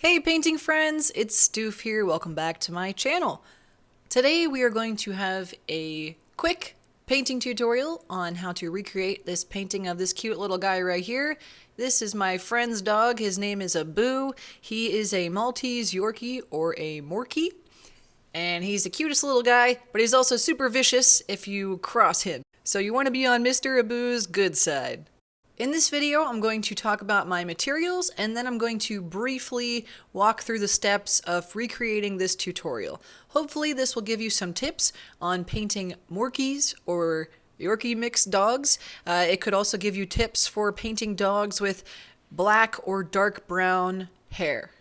Hey painting friends, it's Stoof here. Welcome back to my channel. Today we are going to have a quick painting tutorial on how to recreate this painting of this cute little guy right here. This is my friend's dog. His name is Abu. He is a Maltese Yorkie or a Morkie. And he's the cutest little guy, but he's also super vicious if you cross him. So you want to be on Mr. Abu's good side. In this video, I'm going to talk about my materials, and then I'm going to briefly walk through the steps of recreating this tutorial. Hopefully this will give you some tips on painting Morkies or Yorkie mixed dogs. It could also give you tips for painting dogs with black or dark brown hair.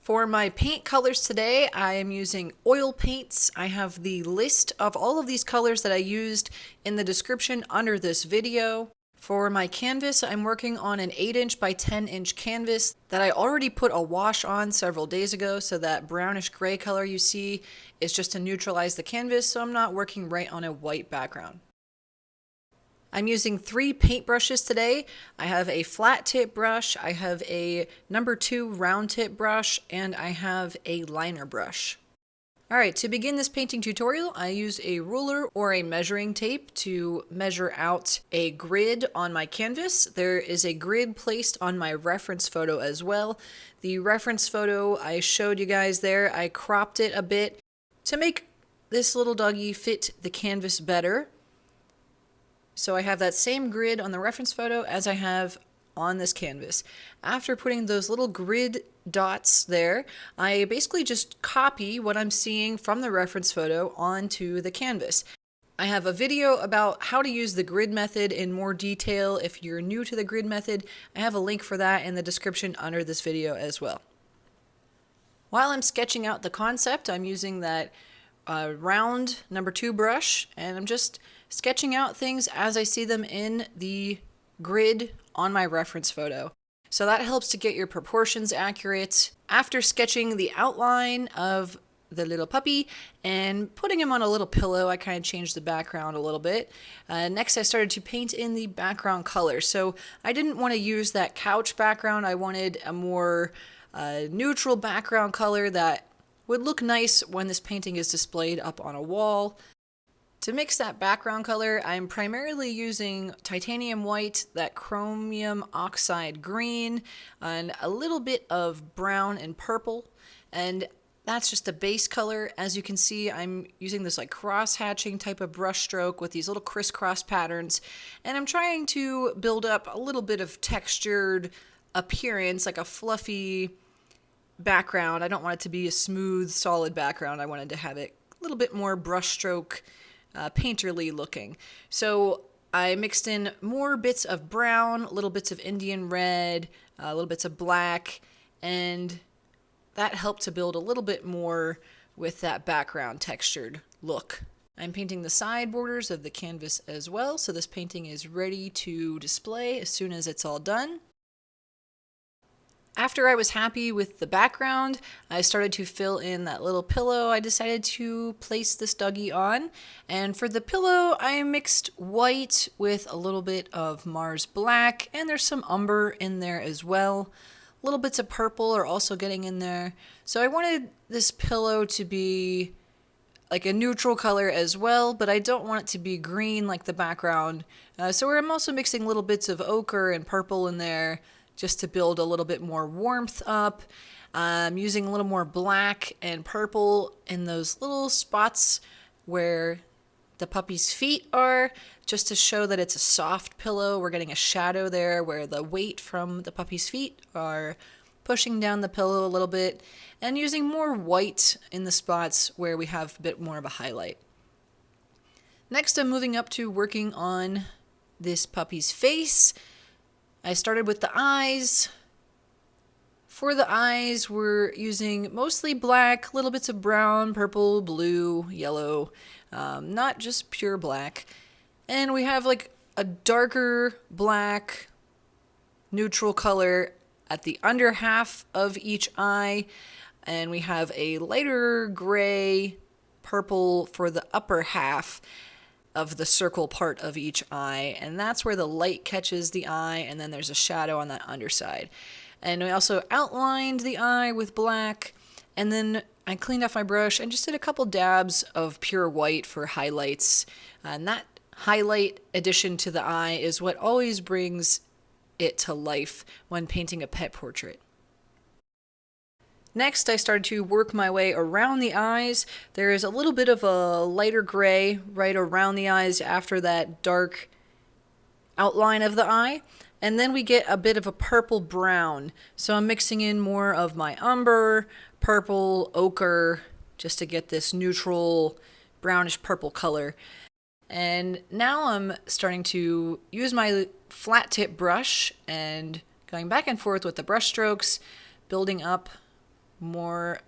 For my paint colors today, I am using oil paints. I have the list of all of these colors that I used in the description under this video. For my canvas, I'm working on an 8-inch by 10-inch canvas that I already put a wash on several days ago, so that brownish gray color you see is just to neutralize the canvas, so I'm not working right on a white background. I'm using 3 paint brushes today. I have a flat tip brush, I have a number 2 round tip brush, and I have a liner brush. Alright, to begin this painting tutorial, I use a ruler or a measuring tape to measure out a grid on my canvas. There is a grid placed on my reference photo as well. The reference photo I showed you guys there, I cropped it a bit to make this little doggy fit the canvas better. So I have that same grid on the reference photo as I have on this canvas. After putting those little grid dots there, I basically just copy what I'm seeing from the reference photo onto the canvas. I have a video about how to use the grid method in more detail. If you're new to the grid method, I have a link for that in the description under this video as well. While I'm sketching out the concept, I'm using that round number 2 brush, and I'm just sketching out things as I see them in the grid on my reference photo. So that helps to get your proportions accurate. After sketching the outline of the little puppy and putting him on a little pillow, I kind of changed the background a little bit. Next I started to paint in the background color. So I didn't want to use that couch background. I wanted a more neutral background color that would look nice when this painting is displayed up on a wall. To mix that background color, I'm primarily using titanium white, that chromium oxide green, and a little bit of brown and purple. And that's just a base color. As you can see, I'm using this like cross-hatching type of brush stroke with these little crisscross patterns. And I'm trying to build up a little bit of textured appearance, like a fluffy background. I don't want it to be a smooth, solid background. I wanted to have it a little bit more brushstroke painterly looking. So I mixed in more bits of brown, little bits of Indian red, little bits of black, and that helped to build a little bit more with that background textured look. I'm painting the side borders of the canvas as well, so this painting is ready to display as soon as it's all done. After I was happy with the background, I started to fill in that little pillow I decided to place this doggy on. And for the pillow, I mixed white with a little bit of Mars black, and there's some umber in there as well. Little bits of purple are also getting in there. So I wanted this pillow to be like a neutral color as well, but I don't want it to be green like the background. So I'm also mixing little bits of ochre and purple in there, just to build a little bit more warmth up. I'm using a little more black and purple in those little spots where the puppy's feet are, just to show that it's a soft pillow. We're getting a shadow there where the weight from the puppy's feet are pushing down the pillow a little bit, and using more white in the spots where we have a bit more of a highlight. Next, I'm moving up to working on this puppy's face. I started with the eyes. For the eyes, we're using mostly black, little bits of brown, purple, blue, yellow, not just pure black. And we have like a darker black, neutral color at the under half of each eye. And we have a lighter gray, purple for the upper half of the circle part of each eye, and that's where the light catches the eye, and then there's a shadow on that underside. And I also outlined the eye with black, and then I cleaned off my brush and just did a couple dabs of pure white for highlights. And that highlight addition to the eye is what always brings it to life when painting a pet portrait. Next, I started to work my way around the eyes. There is a little bit of a lighter gray right around the eyes after that dark outline of the eye. And then we get a bit of a purple brown. So I'm mixing in more of my umber, purple, ochre, just to get this neutral brownish purple color. And now I'm starting to use my flat tip brush and going back and forth with the brush strokes, building up more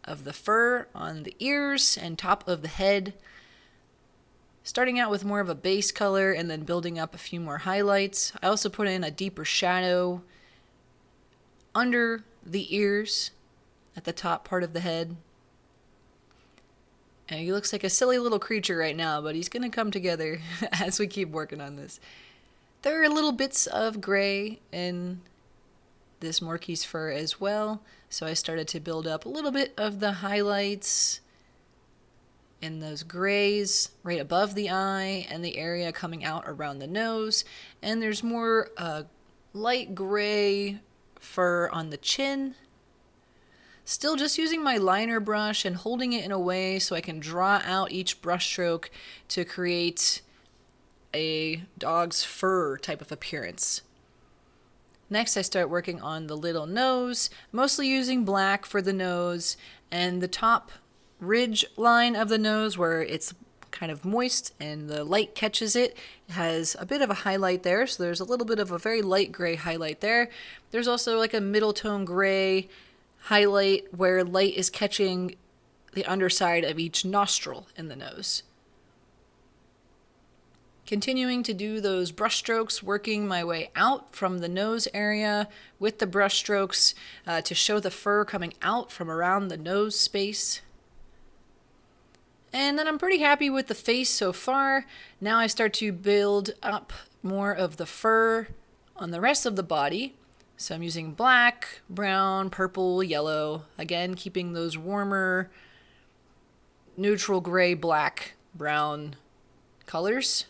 of the fur on the ears and top of the head. Starting out with more of a base color and then building up a few more highlights. I also put in a deeper shadow under the ears at the top part of the head. And he looks like a silly little creature right now, but he's going to come together as we keep working on this. There are little bits of gray in this Morkie's fur as well, so I started to build up a little bit of the highlights in those grays right above the eye and the area coming out around the nose. And there's more light gray fur on the chin. Still just using my liner brush and holding it in a way so I can draw out each brush stroke to create a dog's fur type of appearance. Next, I start working on the little nose, mostly using black for the nose, and the top ridge line of the nose where it's kind of moist and the light catches it. It has a bit of a highlight there, so there's a little bit of a very light gray highlight there. There's also like a middle tone gray highlight where light is catching the underside of each nostril in the nose. Continuing to do those brush strokes, working my way out from the nose area with the brush strokes to show the fur coming out from around the nose space. And then I'm pretty happy with the face so far. Now I start to build up more of the fur on the rest of the body. So I'm using black, brown, purple, yellow, again keeping those warmer neutral gray, black, brown colors.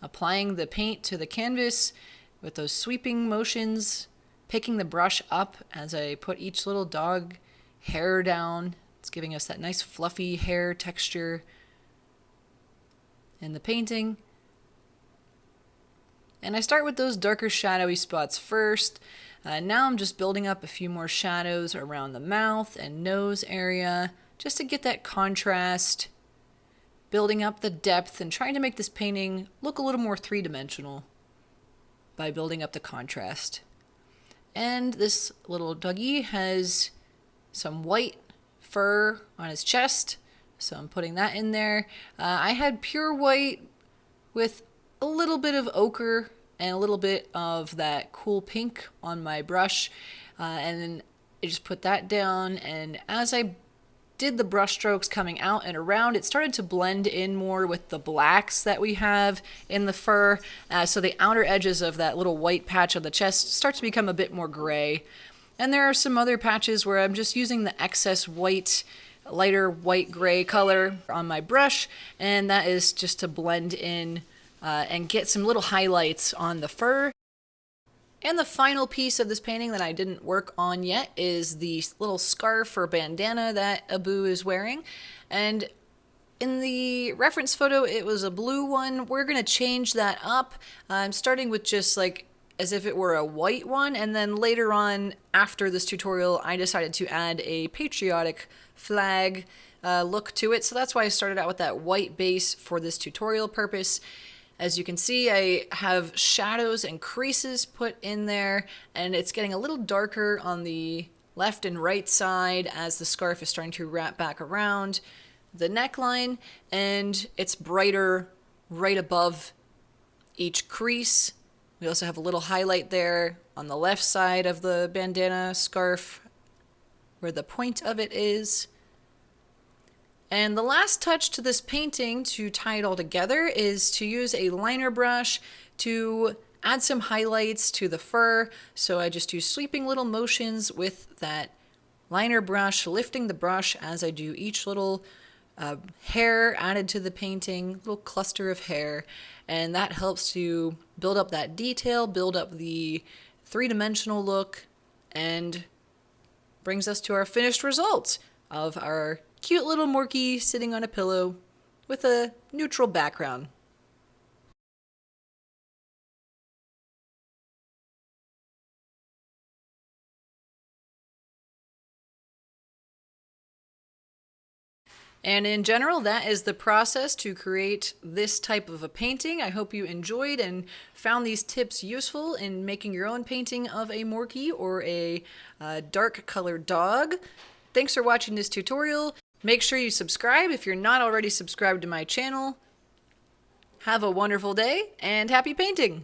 Applying the paint to the canvas with those sweeping motions, picking the brush up as I put each little dog hair down. It's giving us that nice fluffy hair texture in the painting. And I start with those darker shadowy spots first. Now I'm just building up a few more shadows around the mouth and nose area just to get that contrast, building up the depth and trying to make this painting look a little more three-dimensional by building up the contrast. And this little doggy has some white fur on his chest, so I'm putting that in there. I had pure white with a little bit of ochre and a little bit of that cool pink on my brush, and then I just put that down, and as I did the brush strokes coming out and around, it started to blend in more with the blacks that we have in the fur, so the outer edges of that little white patch on the chest start to become a bit more gray. And there are some other patches where I'm just using the excess white, lighter white gray color on my brush, and that is just to blend in and get some little highlights on the fur. And the final piece of this painting that I didn't work on yet is the little scarf or bandana that Abu is wearing. And in the reference photo, it was a blue one. We're going to change that up. I'm starting with just like as if it were a white one, and then later on after this tutorial I decided to add a patriotic flag look to it, so that's why I started out with that white base for this tutorial purpose. As you can see, I have shadows and creases put in there, and it's getting a little darker on the left and right side as the scarf is starting to wrap back around the neckline, and it's brighter right above each crease. We also have a little highlight there on the left side of the bandana scarf where the point of it is. And the last touch to this painting to tie it all together is to use a liner brush to add some highlights to the fur. So I just do sweeping little motions with that liner brush, lifting the brush as I do each little hair added to the painting, little cluster of hair, and that helps to build up that detail, build up the three-dimensional look, and brings us to our finished result of our cute little Morkie sitting on a pillow with a neutral background. And in general, that is the process to create this type of a painting. I hope you enjoyed and found these tips useful in making your own painting of a Morkie or a dark colored dog. Thanks for watching this tutorial. Make sure you subscribe if you're not already subscribed to my channel. Have a wonderful day and happy painting!